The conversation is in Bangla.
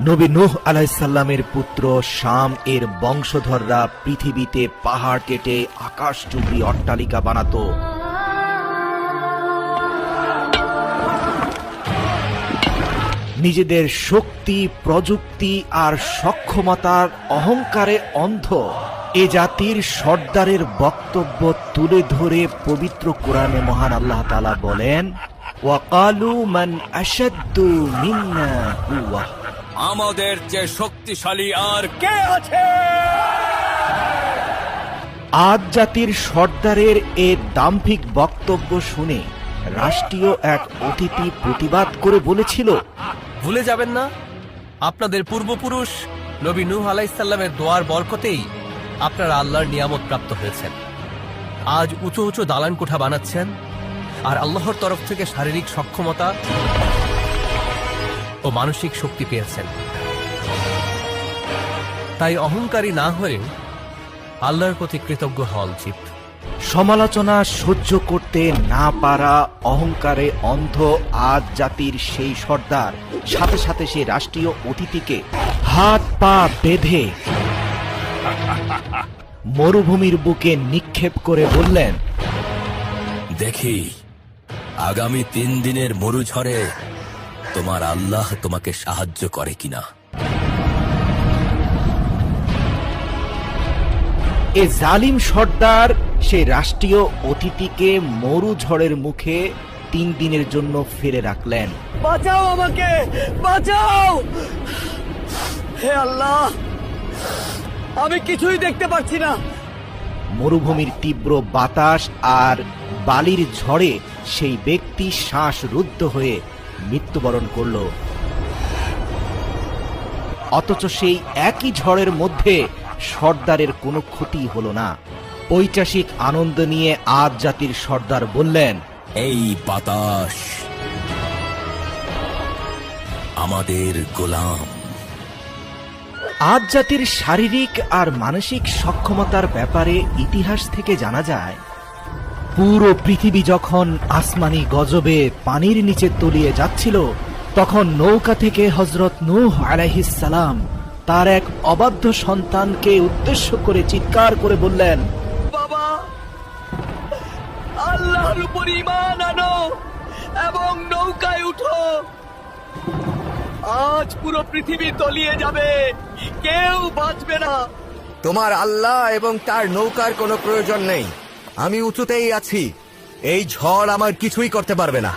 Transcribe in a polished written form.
নবী নূহ আলাইহিস সালামের পুত্র শাম এর বংশধররা পৃথিবীতে পাহাড় কেটে আকাশচুম্বী অট্টালিকা বানাতো। নিজেদের শক্তি, প্রযুক্তি আর সক্ষমতার অহংকারে অন্ধ এ জাতির সর্দারের বক্তব্য তুলে ধরে পবিত্র কোরআনে মহান আল্লাহ তাআলা বলেন, ওয়াকালু মান আশাদ্দু মিন্না কুওয়া, আমাদের যে শক্তিশালী আর কে আছে? আদ জাতির সর্দারের এ দাম্ভিক বক্তব্য শুনে রাষ্ট্রীয় এক অতিথি প্রতিবাদ করে বলেছিল, ভুলে যাবেন না, আপনাদের পূর্বপুরুষ নবী নূহ আলাইহিস সালামের দোয়ার বরকতেই আপনারা আল্লাহর নিয়ামত প্রাপ্ত হয়েছেন। আজ উঁচু উঁচু দালান কোঠা বানাচ্ছেন আর আল্লাহর তরফ থেকে শারীরিক সক্ষমতা ও মানসিক শক্তি পেয়েছেন। তাই অহংকারী না হয়ে আল্লাহর প্রতি কৃতজ্ঞ হওয়া উচিত। সমালোচনা সহ্য করতে না পারা অহংকারে অন্ধ আদ জাতির সেই সর্দার সাথে সাথে সে রাষ্ট্রীয় অতিথিকে হাত পা বেঁধে মরুভূমির বুকে নিক্ষেপ করে বললেন, দেখি আগামী 3 দিনের মরুঝড়ে তোমার আল্লাহ তোমাকে সাহায্য করে কিনা। এ জালিম সর্দার সেই রাষ্ট্রীয় অতিথিকে মরুঝড়ের মুখে 3 দিনের জন্য ফেলে রাখলেন। বাঁচাও আমাকে, বাঁচাও হে আল্লাহ, আমি কিছুই দেখতে পাচ্ছি না। মরুভূমির তীব্র বাতাস আর বালির ঝড়ে সেই ব্যক্তি শ্বাসরুদ্ধ হয়ে মৃত্যুবরণ করল। অথচ সেই একই ঝড়ের মধ্যে সর্দারের কোনো ক্ষতি হলো না। ঐতিহাসিক আনন্দ নিয়ে আদ জাতির সর্দার বললেন, এই বাতাস আমাদের গোলাম। আদ জাতির শারীরিক আর মানসিক সক্ষমতার ব্যাপারে ইতিহাস থেকে জানা যায়, পুরো পৃথিবী যখন আসমানি গজবে পানির নিচে তলিয়ে যাচ্ছিল, তখন নৌকা থেকে হযরত নূহ আলাইহিস সালাম তার এক অবাধ্য সন্তানকে উদ্দেশ্য করে চিৎকার করে বললেন, বাবা, আল্লাহর উপর ঈমান আনো এবং নৌকায় উঠো। আজ পুরো পৃথিবী তলিয়ে যাবে, কেউ বাঁচবে না। তোমার আল্লাহ এবং তার নৌকার কোনো প্রয়োজন নেই। আমি উঁচুতেই আছি, এই ঝড় আমার কিছুই করতে পারবে না।